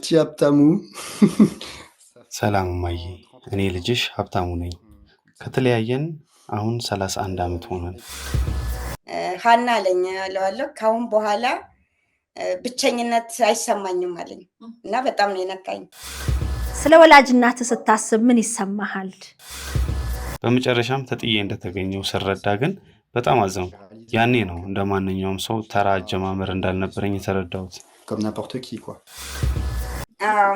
petit Aptamou. ሰላም እማዬ፣ እኔ ልጅሽ ሀብታሙ ነኝ። ከተለያየን አሁን 31 ዓመት ሆነን። ሀና አለኝ እለዋለሁ። ካሁን በኋላ ብቸኝነት አይሰማኝም አለኝ እና በጣም ነው የነካኝ። ስለ ወላጅ እናትህ ስታስብ ምን ይሰማሃል? በመጨረሻም ተጥዬ እንደተገኘው ስረዳ ግን በጣም አዘንኩ። ያኔ ነው እንደ ማንኛውም ሰው ተራ አጀማመር እንዳልነበረኝ የተረዳሁት። Comme n'importe qui, quoi.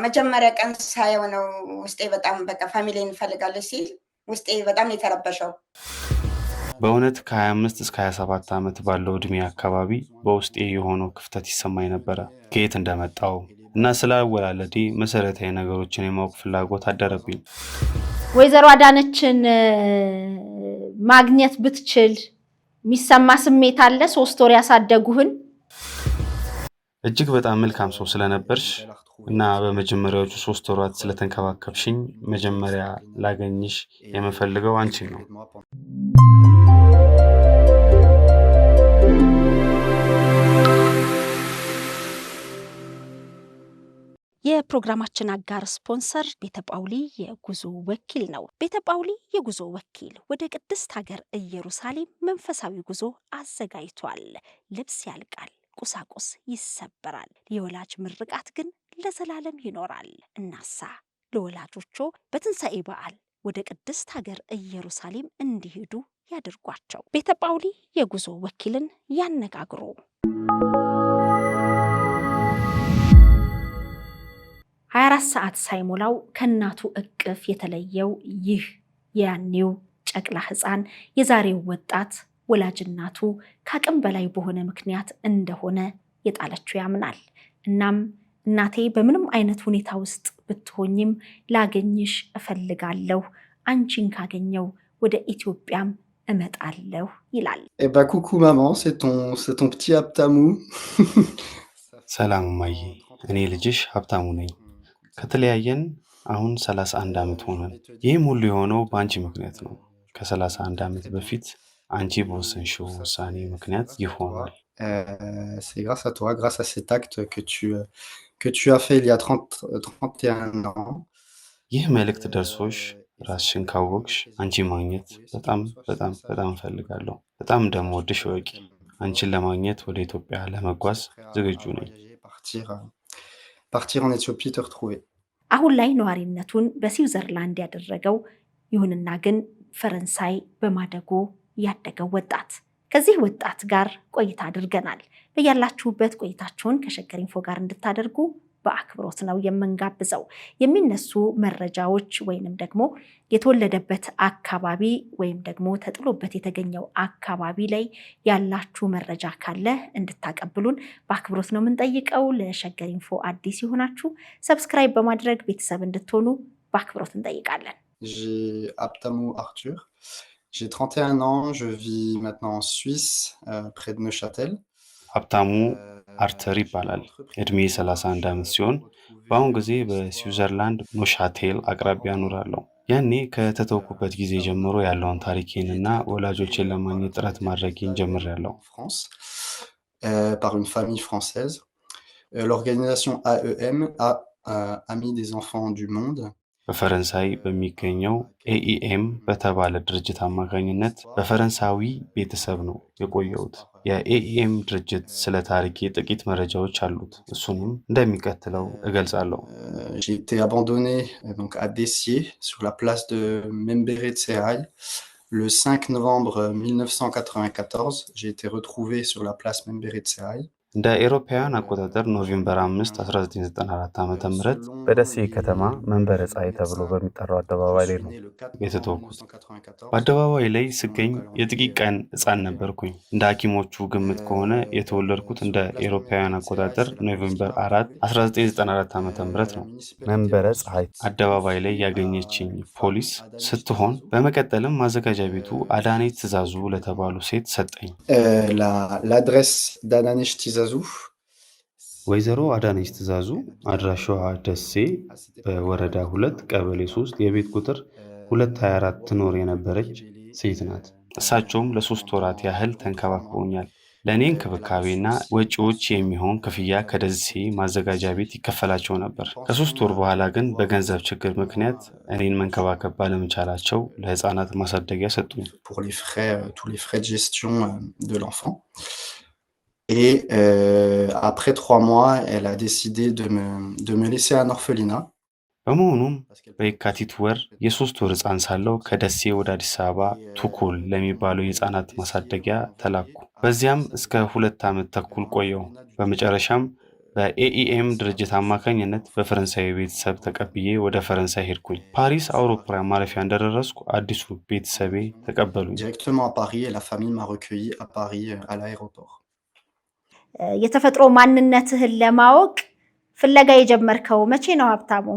መጀመሪያ ቀን ሳየው ነው ውስጤ በጣም በቃ ፋሚሊን እንፈልጋለሁ ሲል ውስጤ በጣም የተረበሸው። በእውነት ከ25 እስከ 27 ዓመት ባለው ዕድሜ አካባቢ በውስጤ የሆነው ክፍተት ይሰማኝ ነበረ። ከየት እንደመጣው እና ስለ አወላለዴ መሰረታዊ ነገሮችን የማወቅ ፍላጎት አደረብኝ። ወይዘሮ አዳነችን ማግኘት ብትችል የሚሰማ ስሜት አለ? 3 ወር ያሳደጉህን እጅግ በጣም መልካም ሰው ስለነበርሽ እና በመጀመሪያዎቹ 3 ወራት ስለተንከባከብሽኝ መጀመሪያ ላገኝሽ የምፈልገው አንቺን ነው። የፕሮግራማችን አጋር ስፖንሰር ቤተ ጳውሊ የጉዞ ወኪል ነው። ቤተ ጳውሊ የጉዞ ወኪል ወደ ቅድስት ሀገር ኢየሩሳሌም መንፈሳዊ ጉዞ አዘጋጅቷል። ልብስ ያልቃል፣ ቁሳቁስ ይሰበራል፣ የወላጅ ምርቃት ግን ለዘላለም ይኖራል። እናሳ ለወላጆቹ በትንሣኤ በዓል ወደ ቅድስት ሀገር ኢየሩሳሌም እንዲሄዱ ያድርጓቸው። ቤተ ጳውሊ የጉዞ ወኪልን ያነጋግሩ። 24 ሰዓት ሳይሞላው ከእናቱ እቅፍ የተለየው ይህ ያኔው ጨቅላ ሕፃን የዛሬው ወጣት ወላጅ እናቱ ከአቅም በላይ በሆነ ምክንያት እንደሆነ የጣለችው ያምናል። እናም እናቴ በምንም አይነት ሁኔታ ውስጥ ብትሆኝም ላገኝሽ እፈልጋለሁ፣ አንቺን ካገኘው ወደ ኢትዮጵያም እመጣለሁ ይላል። Eh bah coucou maman, c'est ton petit Aptamou. ሰላም እማዬ፣ እኔ ልጅሽ ሀብታሙ ነኝ። ከተለያየን አሁን 31 ዓመት ሆነን። ይህም ሁሉ የሆነው በአንቺ ምክንያት ነው። ከ31 ዓመት በፊት አንቺ በወሰንሽው ውሳኔ ምክንያት ይሆናል። C'est grâce à toi, grâce à cet acte que tu as fait il y a 31 ans. ይህ መልእክት ደርሶሽ ራስሽን ካወቅሽ አንቺ ማግኘት በጣም በጣም በጣም እፈልጋለሁ። በጣም እንደምወድሽ እወቂ። አንቺን ለማግኘት ወደ ኢትዮጵያ ለመጓዝ ዝግጁ ነኝ። Partir en Éthiopie te retrouver. አሁን ላይ ነዋሪነቱን በስዊዘርላንድ ያደረገው ይሁንና ግን ፈረንሳይ በማደጎ ያደገው ወጣት ከዚህ ወጣት ጋር ቆይታ አድርገናል። በያላችሁበት ቆይታችሁን ከሸገር ኢንፎ ጋር እንድታደርጉ በአክብሮት ነው የምንጋብዘው። የሚነሱ መረጃዎች ወይንም ደግሞ የተወለደበት አካባቢ ወይም ደግሞ ተጥሎበት የተገኘው አካባቢ ላይ ያላችሁ መረጃ ካለ እንድታቀብሉን በአክብሮት ነው የምንጠይቀው። ለሸገር ኢንፎ አዲስ የሆናችሁ ሰብስክራይብ በማድረግ ቤተሰብ እንድትሆኑ በአክብሮት እንጠይቃለን። J'ai Aptamou Arthur, j'ai 31 ans, je vis maintenant en Suisse, près de Neuchâtel. ሀብታሙ አርተር ይባላል። እድሜ 31 ዓመት ሲሆን በአሁን ጊዜ በስዊዘርላንድ ኖሻቴል አቅራቢያ እኖራለሁ። ያኔ ከተተውኩበት ጊዜ ጀምሮ ያለውን ታሪኬንና ወላጆቼን ለማግኘት ጥረት ማድረጌን ጀምሬያለሁ። Par une famille française. L'organisation AEM, Amis des enfants du monde. በፈረንሳይ በሚገኘው ኤኢኤም በተባለ ድርጅት አማካኝነት በፈረንሳዊ ቤተሰብ ነው የቆየሁት። የኤኢኤም ድርጅት ስለ ታሪኬ ጥቂት መረጃዎች አሉት። እሱንም እንደሚቀጥለው እገልጻለሁ። J'ai été abandonné donc à Dessier sur la place de Memberet-Tsehaï le 5 novembre 1994. J'ai été retrouvé sur la place Memberet-Tsehaï. እንደ አውሮፓውያን አቆጣጠር ኖቬምበር 5 1994 ዓ.ም በደሴ ከተማ መንበረ ፀሐይ ተብሎ በሚጠራው አደባባይ ላይ ነው የተተወኩት። በአደባባይ ላይ ስገኝ የጥቂት ቀን ሕፃን ነበርኩኝ። እንደ ሐኪሞቹ ግምት ከሆነ የተወለድኩት እንደ አውሮፓውያን አቆጣጠር ኖቬምበር 4 1994 ዓ.ም ነው። መንበረ ፀሐይ አደባባይ ላይ ያገኘችኝ ፖሊስ ስትሆን በመቀጠልም ማዘጋጃ ቤቱ አዳነች ትእዛዙ ለተባሉ ሴት ሰጠኝ። L'adresse d'Adanesh Tizazu. ወይዘሮ አዳነች ትእዛዙ አድራሻዋ ደሴ በወረዳ 2 ቀበሌ 3 የቤት ቁጥር 224 ትኖር የነበረች ሴት ናት። እሳቸውም ለ3 ወራት ያህል ተንከባክበውኛል። ለእኔ እንክብካቤና ወጪዎች የሚሆን ክፍያ ከደሴ ማዘጋጃ ቤት ይከፈላቸው ነበር። ከ3 ወር በኋላ ግን በገንዘብ ችግር ምክንያት እኔን መንከባከብ ባለመቻላቸው ለህፃናት ማሳደጊያ ሰጡኝ። pour les frais, tous les frais de gestion de l'enfant. Et après 3 mois, elle a décidé de me laisser un orphelinat. በመሆኑም በየካቲት ወር የ3 ወር ህፃን ሳለው ከደሴ ወደ አዲስ አበባ ቱኩል ለሚባለው የህፃናት ማሳደጊያ ተላኩ። በዚያም እስከ 2 ዓመት ተኩል ቆየው። በመጨረሻም በኤኢኤም ድርጅት አማካኝነት በፈረንሳይ ቤተሰብ ተቀብዬ ወደ ፈረንሳይ ሄድኩኝ። ፓሪስ አውሮፕላን ማረፊያ እንደደረስኩ አዲሱ ቤተሰቤ ተቀበሉኝ። Directement à Paris, et la famille m'a recueilli à Paris, à l'aéroport. የተፈጥሮ ማንነትህን ለማወቅ ፍለጋ የጀመርከው መቼ ነው ሀብታሙ?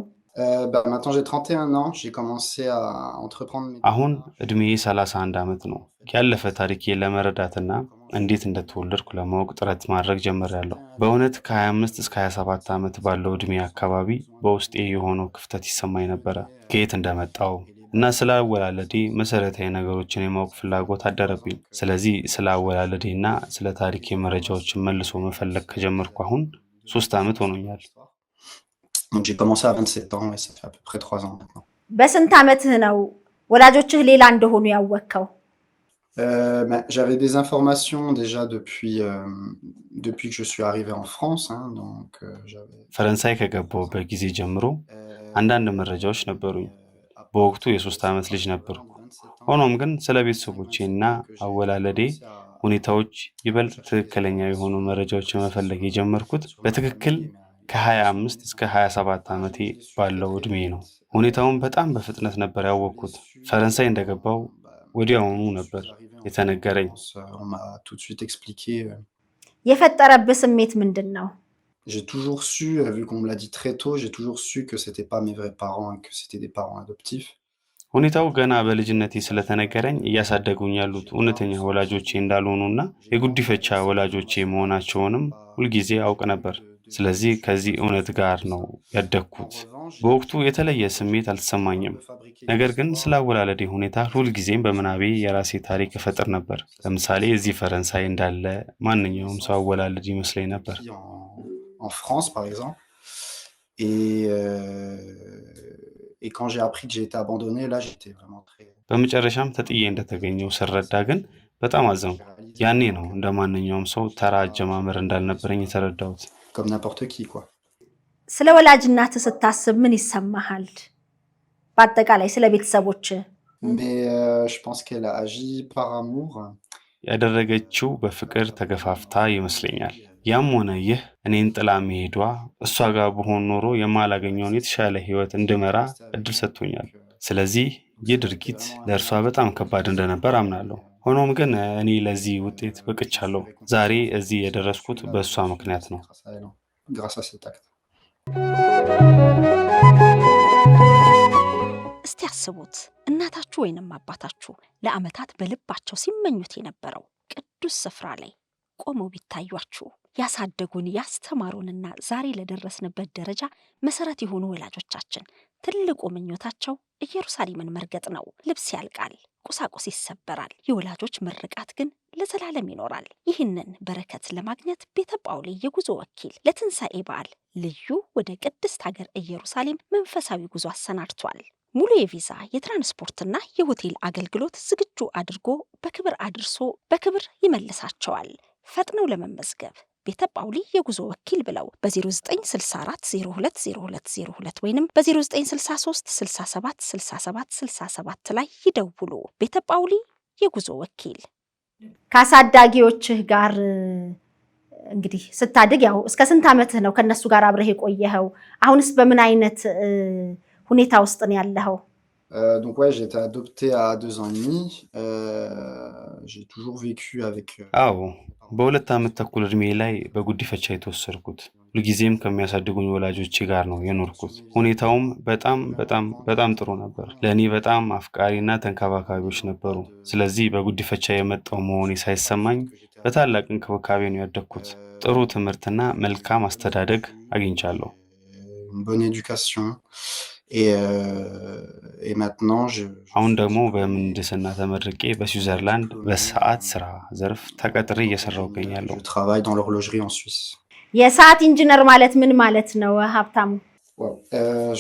Maintenant j'ai 31 ans, j'ai commencé à entreprendre mes... አሁን እድሜ 31 ዓመት ነው። ያለፈ ታሪኬ ለመረዳትና እንዴት እንደተወለድኩ ለማወቅ ጥረት ማድረግ ጀምሬያለሁ። በእውነት ከ25 እስከ 27 ዓመት ባለው እድሜ አካባቢ በውስጤ የሆነው ክፍተት ይሰማኝ ነበረ። ከየት እንደመጣው እና ስለ አወላለዴ መሰረታዊ ነገሮችን የማወቅ ፍላጎት አደረብኝ። ስለዚህ ስለ አወላለዴና ስለ ታሪኬ መረጃዎችን መልሶ መፈለግ ከጀመርኩ አሁን 3 ዓመት ሆኖኛል። Donc j'ai commencé à 27 ans, et ça fait à peu près 3 ans maintenant. በስንት ዓመትህ ነው ወላጆችህ ሌላ እንደሆኑ ያወቅከው? J'avais des informations déjà depuis que je suis arrivé en France, hein, donc j'avais... ፈረንሳይ ከገባሁበት ጊዜ ጀምሮ አንዳንድ መረጃዎች ነበሩኝ። በወቅቱ የ3 ዓመት ልጅ ነበርኩ። ሆኖም ግን ስለ ቤተሰቦቼና አወላለዴ ሁኔታዎች ይበልጥ ትክክለኛ የሆኑ መረጃዎችን መፈለግ የጀመርኩት በትክክል ከ25 እስከ 27 ዓመቴ ባለው እድሜ ነው። ሁኔታውን በጣም በፍጥነት ነበር ያወቅኩት። ፈረንሳይ እንደገባው ወዲያውኑ ነበር የተነገረኝ። On m'a tout de suite expliqué. የፈጠረብህ ስሜት ምንድን ነው? J'ai toujours su, vu qu'on me l'a dit très tôt, j'ai toujours su que c'était pas mes vrais parents et que c'était des parents adoptifs. ሁኔታው ገና በልጅነቴ ስለተነገረኝ እያሳደጉኝ ያሉት እውነተኛ ወላጆቼ እንዳልሆኑና የጉዲፈቻ ወላጆቼ መሆናቸውንም ሁልጊዜ አውቅ ነበር። ስለዚህ ከዚህ እውነት ጋር ነው ያደግኩት። በወቅቱ የተለየ ስሜት አልተሰማኝም። ነገር ግን ስለ አወላለዴ ሁኔታ ሁልጊዜም በምናቤ የራሴ ታሪክ እፈጥር ነበር። ለምሳሌ እዚህ ፈረንሳይ እንዳለ ማንኛውም ሰው አወላለድ ይመስለኝ ነበር። En France, par exemple. Et quand j'ai appris que j'ai été abandonné, là, j'étais vraiment très... በመጨረሻም ተጥዬ እንደተገኘው ስረዳ ግን በጣም አዘንኩ። ያኔ ነው እንደ ማንኛውም ሰው ተራ አጀማመር እንዳልነበረኝ የተረዳሁት። Comme n'importe qui, quoi. ስለ ወላጅ እናትህ ስታስብ ምን ይሰማሃል? በአጠቃላይ ስለ ቤተሰቦች? Mais je pense qu'elle a agi par amour. ያደረገችው በፍቅር ተገፋፍታ ይመስለኛል። ያም ሆነ ይህ እኔን ጥላ መሄዷ እሷ ጋር በሆን ኖሮ የማላገኘውን የተሻለ ህይወት እንድመራ እድል ሰጥቶኛል። ስለዚህ ይህ ድርጊት ለእርሷ በጣም ከባድ እንደነበር አምናለሁ። ሆኖም ግን እኔ ለዚህ ውጤት በቅቻለሁ። ዛሬ እዚህ የደረስኩት በእሷ ምክንያት ነው። Grâce à cet acte. እስቲ አስቡት፣ እናታችሁ ወይንም አባታችሁ ለዓመታት በልባቸው ሲመኙት የነበረው ቅዱስ ስፍራ ላይ ቆመው ቢታዩአችሁ። ያሳደጉን ያስተማሩንና ዛሬ ለደረስንበት ደረጃ መሰረት የሆኑ ወላጆቻችን ትልቁ ምኞታቸው ኢየሩሳሌምን መርገጥ ነው። ልብስ ያልቃል፣ ቁሳቁስ ይሰበራል፣ የወላጆች ምርቃት ግን ለዘላለም ይኖራል። ይህንን በረከት ለማግኘት ቤተ ጳውሊ የጉዞ ወኪል ለትንሣኤ በዓል ልዩ ወደ ቅድስት ሀገር ኢየሩሳሌም መንፈሳዊ ጉዞ አሰናድቷል። ሙሉ የቪዛ የትራንስፖርትና የሆቴል አገልግሎት ዝግጁ አድርጎ በክብር አድርሶ በክብር ይመልሳቸዋል። ፈጥነው ለመመዝገብ ቤተ ጳውሊ የጉዞ ወኪል ብለው በ0964020202 ወይንም በ0963676767 ላይ ይደውሉ። ቤተ ጳውሊ የጉዞ ወኪል። ከአሳዳጊዎችህ ጋር እንግዲህ ስታድግ ያው እስከ ስንት ዓመትህ ነው ከነሱ ጋር አብረህ የቆየኸው? አሁንስ በምን አይነት ሁኔታ ውስጥ ነው ያለኸው? Donc ouais, j'ai été adopté à 2 ans et demi. J'ai toujours vécu avec... አዎ በ2 ዓመት ተኩል እድሜ ላይ በጉዲፈቻ የተወሰድኩት። ሁልጊዜም ከሚያሳድጉኝ ወላጆቼ ጋር ነው የኖርኩት። ሁኔታውም በጣም ጥሩ ነበር። ለእኔ በጣም አፍቃሪና ተንከባካቢዎች ነበሩ። ስለዚህ በጉዲፈቻ የመጣው መሆኔ ሳይሰማኝ በታላቅ እንክብካቤ ነው ያደግኩት። ጥሩ ትምህርትና መልካም አስተዳደግ አግኝቻለሁ። Bonne éducation. Et maintenant, አሁን ደግሞ በምህንድስና ተመርቄ በስዊዘርላንድ በሰዓት ስራ ዘርፍ ተቀጥሬ እየሰራሁ እገኛለሁ። je travaille dans l'horlogerie en Suisse. የሰዓት ኢንጂነር ማለት ምን ማለት ነው ሀብታሙ?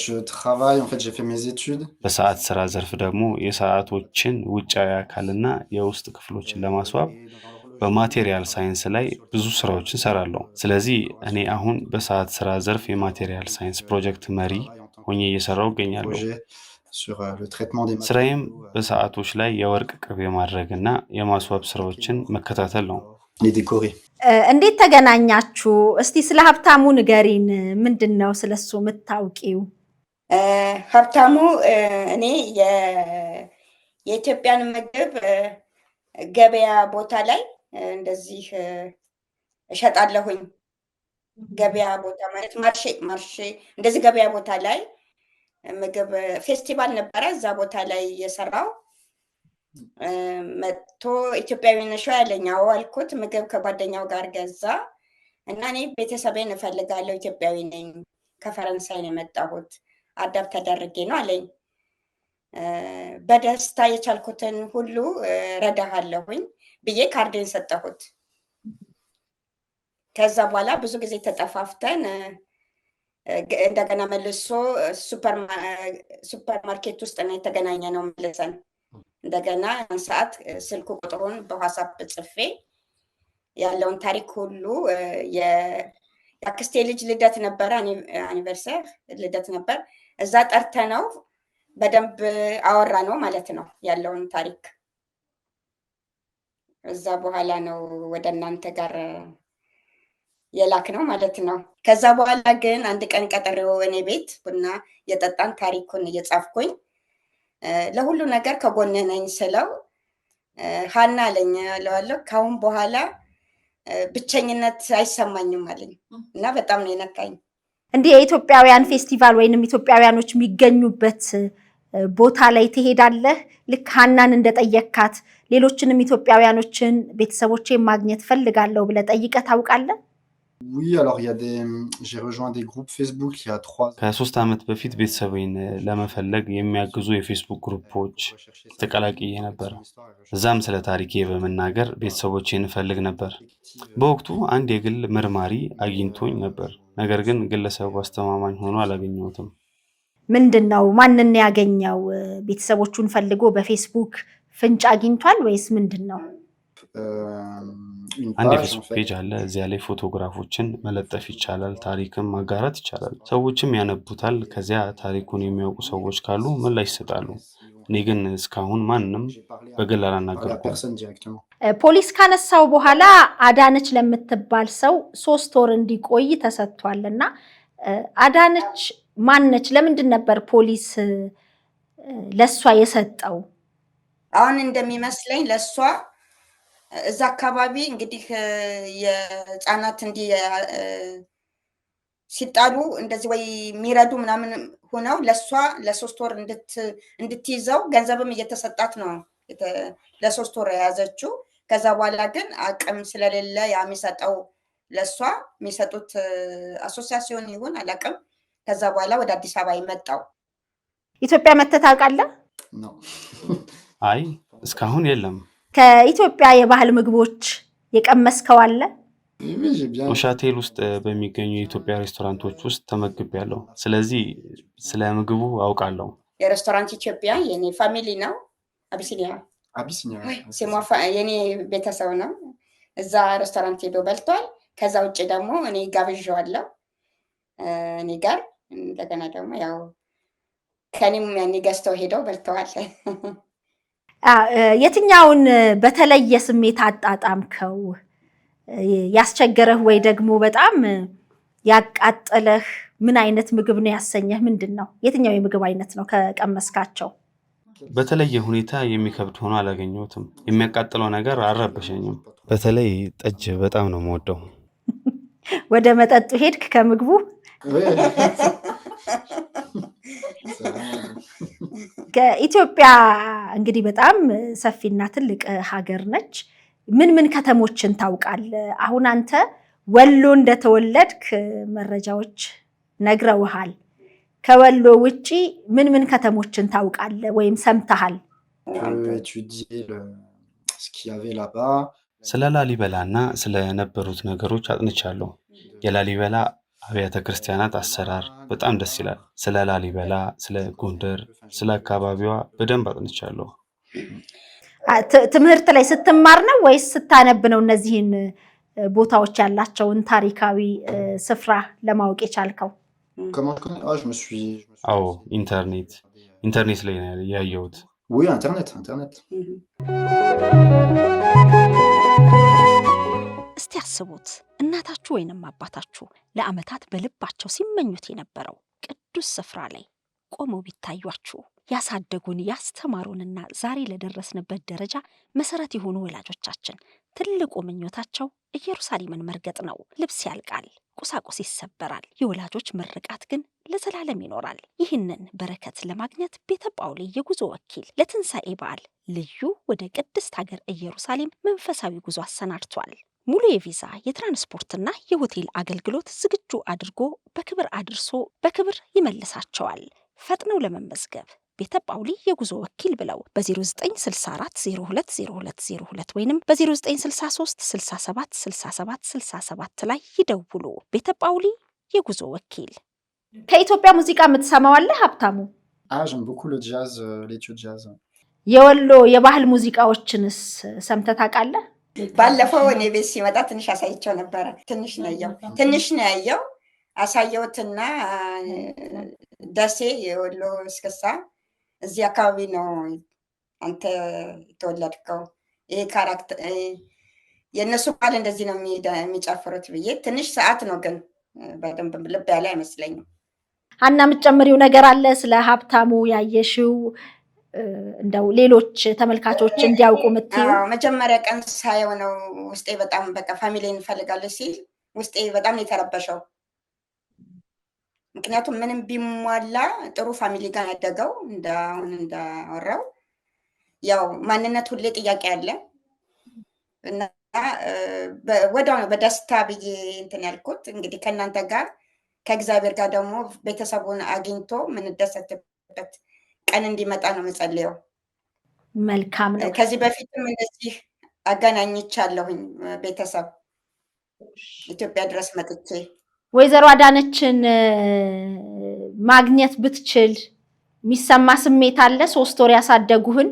Je travaille, en fait, j'ai fait mes études. በሰዓት ስራ ዘርፍ ደግሞ የሰዓቶችን ውጫዊ አካልና የውስጥ ክፍሎችን ለማስዋብ በማቴሪያል ሳይንስ ላይ ብዙ ስራዎችን ሰራለሁ። ስለዚህ እኔ አሁን በሰዓት ስራ ዘርፍ የማቴሪያል ሳይንስ ፕሮጀክት መሪ ሆኜ እየሰራሁ እገኛለሁ። Sur le traitement des ስራዬም በሰዓቶች ላይ የወርቅ ቅብ የማድረግና የማስዋብ ስራዎችን መከታተል ነው። les décorer. እንዴት ተገናኛችሁ? እስቲ ስለ ሀብታሙ ንገሪን። ምንድነው ስለሱ የምታውቂው? ሀብታሙ እኔ የኢትዮጵያን ምግብ ገበያ ቦታ ላይ እንደዚህ እሸጣለሁኝ። ገበያ ቦታ ማለት ማርሼ እንደዚህ ገበያ ቦታ ላይ ምግብ ፌስቲቫል ነበረ። እዛ ቦታ ላይ የሰራው መጥቶ ኢትዮጵያዊ ነሽ ያለኝ። አዎ አልኩት። ምግብ ከጓደኛው ጋር ገዛ እና እኔ ቤተሰቤን እፈልጋለሁ፣ ኢትዮጵያዊ ነኝ፣ ከፈረንሳይ ነው የመጣሁት፣ አዳብ ተደርጌ ነው አለኝ። በደስታ የቻልኩትን ሁሉ ረዳሃለሁኝ ብዬ ካርዴን ሰጠሁት። ከዛ በኋላ ብዙ ጊዜ ተጠፋፍተን እንደገና መልሶ ሱፐር ማርኬት ውስጥ ነው የተገናኘ ነው መልሰን። እንደገና ሰዓት ስልኩ ቁጥሩን በዋትስአፕ ጽፌ ያለውን ታሪክ ሁሉ የአክስቴ ልጅ ልደት ነበረ፣ አኒቨርሰር ልደት ነበር። እዛ ጠርተነው በደንብ አወራ ነው ማለት ነው ያለውን ታሪክ። እዛ በኋላ ነው ወደ እናንተ ጋር የላክ ነው ማለት ነው። ከዛ በኋላ ግን አንድ ቀን ቀጠሬው እኔ ቤት ቡና የጠጣን ታሪኩን እየጻፍኩኝ ለሁሉ ነገር ከጎንህ ነኝ ስለው ሀና አለኝ እለዋለሁ። ካሁን በኋላ ብቸኝነት አይሰማኝም አለኝ እና በጣም ነው የነካኝ። እንዲህ የኢትዮጵያውያን ፌስቲቫል ወይንም ኢትዮጵያውያኖች የሚገኙበት ቦታ ላይ ትሄዳለህ? ልክ ሀናን እንደጠየካት ሌሎችንም ኢትዮጵያውያኖችን ቤተሰቦቼን ማግኘት ፈልጋለሁ ብለህ ጠይቀህ ታውቃለህ? Oui, alors j'ai rejoint des groupes Facebook il y a 3 ans. ከ3 ዓመት በፊት ቤተሰቤን ለመፈለግ የሚያግዙ የፌስቡክ ግሩፖች ተቀላቅዬ ነበር። እዛም ስለ ታሪኬ በመናገር ቤተሰቦቼን እፈልግ ነበር። በወቅቱ አንድ የግል መርማሪ አግኝቶኝ ነበር። ነገር ግን ግለሰቡ አስተማማኝ ሆኖ አላገኘሁትም። ምንድነው ማንን ያገኘው? ቤተሰቦቹን ፈልጎ በፌስቡክ ፍንጭ አግኝቷል ወይስ ምንድነው? አንድ የፌስቡክ ፔጅ አለ። እዚያ ላይ ፎቶግራፎችን መለጠፍ ይቻላል፣ ታሪክም ማጋራት ይቻላል። ሰዎችም ያነቡታል። ከዚያ ታሪኩን የሚያውቁ ሰዎች ካሉ ምላሽ ይሰጣሉ። እኔ ግን እስካሁን ማንንም በግል አላናገርኩም። ፖሊስ ካነሳው በኋላ አዳነች ለምትባል ሰው 3 ወር እንዲቆይ ተሰጥቷልና አዳነች ማነች? ለምንድን ነበር ፖሊስ ለሷ የሰጠው? አሁን እንደሚመስለኝ ለሷ እዛ አካባቢ እንግዲህ የህፃናት እንዲህ ሲጣሉ እንደዚህ ወይ የሚረዱ ምናምን ሆነው ለሷ ለ3 ወር እንድትይዘው ገንዘብም እየተሰጣት ነው ለ3 ወር የያዘችው። ከዛ በኋላ ግን አቅም ስለሌለ የሚሰጠው ለሷ የሚሰጡት አሶሲያሲዮን ይሁን አላቅም። ከዛ በኋላ ወደ አዲስ አበባ ይመጣው። ኢትዮጵያ መተህ ታውቃለህ? አይ እስካሁን የለም። ከኢትዮጵያ የባህል ምግቦች የቀመስከው አለ? ኖሻቴል ውስጥ በሚገኙ የኢትዮጵያ ሬስቶራንቶች ውስጥ ተመግቤያለሁ። ስለዚህ ስለ ምግቡ አውቃለሁ። የሬስቶራንት ኢትዮጵያ የኔ ፋሚሊ ነው። አቢሲኒያ የኔ ቤተሰብ ነው። እዛ ሬስቶራንት ሄዶ በልቷል። ከዛ ውጭ ደግሞ እኔ ጋብዣዋለሁ እኔ ጋር። እንደገና ደግሞ ያው ከኔም ያኔ ገዝተው ሄደው በልተዋል። የትኛውን በተለየ ስሜት አጣጣምከው? ያስቸገረህ ወይ ደግሞ በጣም ያቃጠለህ ምን አይነት ምግብ ነው ያሰኘህ? ምንድነው? የትኛው የምግብ አይነት ነው ከቀመስካቸው? በተለየ ሁኔታ የሚከብድ ሆኖ አላገኘሁትም። የሚያቃጥለው ነገር አልረበሸኝም። በተለይ ጠጅ በጣም ነው የምወደው። ወደ መጠጡ ሄድክ ከምግቡ? ከኢትዮጵያ እንግዲህ በጣም ሰፊና ትልቅ ሀገር ነች። ምን ከተሞችን ታውቃለህ? አሁን አንተ ወሎ እንደተወለድክ መረጃዎች ነግረውሃል። ከወሎ ውጪ ምን ከተሞችን ታውቃለህ ወይም ሰምተሃል? ስለ ላሊበላና ስለነበሩት ነገሮች አጥንቻለሁ። የላሊበላ አብያተ ክርስቲያናት አሰራር በጣም ደስ ይላል። ስለ ላሊበላ፣ ስለ ጎንደር፣ ስለ አካባቢዋ በደንብ አጥንቻለሁ። ትምህርት ላይ ስትማር ነው ወይስ ስታነብ ነው እነዚህን ቦታዎች ያላቸውን ታሪካዊ ስፍራ ለማወቅ የቻልከው? አዎ ኢንተርኔት ላይ ነው ያየሁት። Oui, Internet. እስቲ አስቡት እናታችሁ ወይንም አባታችሁ ለዓመታት በልባቸው ሲመኙት የነበረው ቅዱስ ስፍራ ላይ ቆመው ቢታዩአችሁ። ያሳደጉን ያስተማሩንና ዛሬ ለደረስንበት ደረጃ መሰረት የሆኑ ወላጆቻችን ትልቁ ምኞታቸው ኢየሩሳሌምን መርገጥ ነው። ልብስ ያልቃል፣ ቁሳቁስ ይሰበራል፣ የወላጆች ምርቃት ግን ለዘላለም ይኖራል። ይህንን በረከት ለማግኘት ቤተ ጳውሊ የጉዞ ወኪል ለትንሣኤ በዓል ልዩ ወደ ቅድስት ሀገር ኢየሩሳሌም መንፈሳዊ ጉዞ አሰናድቷል። ሙሉ የቪዛ የትራንስፖርትና የሆቴል አገልግሎት ዝግጁ አድርጎ በክብር አድርሶ በክብር ይመልሳቸዋል። ፈጥነው ለመመዝገብ ቤተ ጳውሊ የጉዞ ወኪል ብለው በ0964020202 ወይንም በ0963676767 ላይ ይደውሉ። ቤተ ጳውሊ የጉዞ ወኪል። ከኢትዮጵያ ሙዚቃ የምትሰማው አለ ሀብታሙ? j'aime beaucoup le jazz, les jazz. የወሎ የባህል ሙዚቃዎችንስ ሰምተህ ታውቃለህ? ባለፈው እኔ ቤት ሲመጣ ትንሽ አሳይቸው ነበረ። ትንሽ ነው ያየው አሳየውትና ደሴ የወሎ እስክስታ እዚህ አካባቢ ነው አንተ የተወለድከው። ይሄ ካራክተር የእነሱ ባል እንደዚህ ነው የሚጨፍሩት ብዬ ትንሽ ሰዓት ነው ግን በደንብ ልብ ያለ አይመስለኝም። አና የምትጨምሪው ነገር አለ ስለ ሀብታሙ ያየሽው? እንደው ሌሎች ተመልካቾች እንዲያውቁ የምትይው? መጀመሪያ ቀን ሳየው ነው ውስጤ በጣም በቃ ፋሚሊን እንፈልጋለሁ ሲል ውስጤ በጣም ነው የተረበሸው። ምክንያቱም ምንም ቢሟላ ጥሩ ፋሚሊ ጋር ያደገው አሁን እንዳወራው ያው ማንነት ሁሌ ጥያቄ አለ እና ወዲያው ነው በደስታ ብዬ እንትን ያልኩት። እንግዲህ ከእናንተ ጋር ከእግዚአብሔር ጋር ደግሞ ቤተሰቡን አግኝቶ ምንደሰትበት ቀን እንዲመጣ ነው መጸለየው። መልካም ነው። ከዚህ በፊትም እንደዚህ አገናኝቻለሁኝ ቤተሰብ ኢትዮጵያ ድረስ መጥቼ። ወይዘሮ አዳነችን ማግኘት ብትችል የሚሰማ ስሜት አለ? 3 ወር ያሳደጉህን?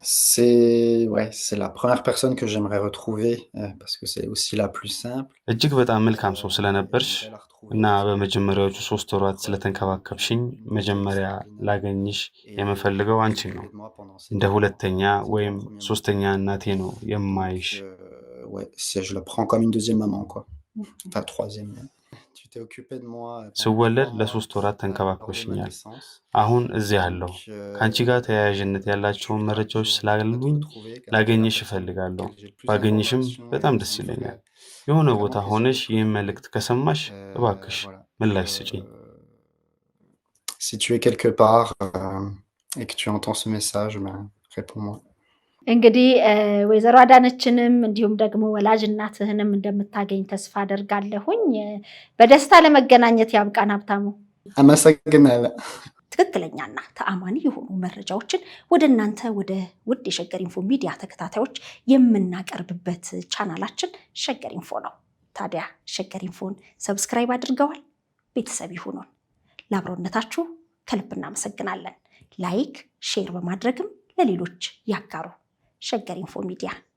C'est la première personne que j'aimerais retrouver parce que c'est aussi la plus simple. እጅግ በጣም መልካም ሰው ስለነበርሽ እና በመጀመሪያዎቹ 3 ወራት ስለተንከባከብሽኝ መጀመሪያ ላገኝሽ የምፈልገው አንቺን ነው። እንደ ሁለተኛ ወይም ሶስተኛ እናቴ ነው የማይሽ። Je le prends comme une deuxième maman quoi. Enfin troisième. ስወለድ ለ3 ወራት ተንከባክበሽኛል። አሁን እዚህ ያለው ከአንቺ ጋር ተያያዥነት ያላቸውን መረጃዎች ስላሉኝ ላገኝሽ እፈልጋለሁ። ባገኝሽም በጣም ደስ ይለኛል። የሆነ ቦታ ሆነሽ ይህን መልእክት ከሰማሽ እባክሽ ምላሽ ስጪኝ። Si tu es quelque part et que tu entends ce message, réponds-moi. እንግዲህ ወይዘሮ አዳነችንም እንዲሁም ደግሞ ወላጅ እናትህንም እንደምታገኝ ተስፋ አደርጋለሁኝ። በደስታ ለመገናኘት ያብቃን ሀብታሙ። አመሰግናለሁ። ትክክለኛና ተአማኒ የሆኑ መረጃዎችን ወደ እናንተ ወደ ውድ የሸገር ኢንፎ ሚዲያ ተከታታዮች የምናቀርብበት ቻናላችን ሸገር ኢንፎ ነው። ታዲያ ሸገር ኢንፎን ሰብስክራይብ አድርገዋል? ቤተሰብ ይሁኑን። ለአብሮነታችሁ ከልብ እናመሰግናለን። ላይክ፣ ሼር በማድረግም ለሌሎች ያጋሩ። ሸገር ኢንፎ ሚዲያ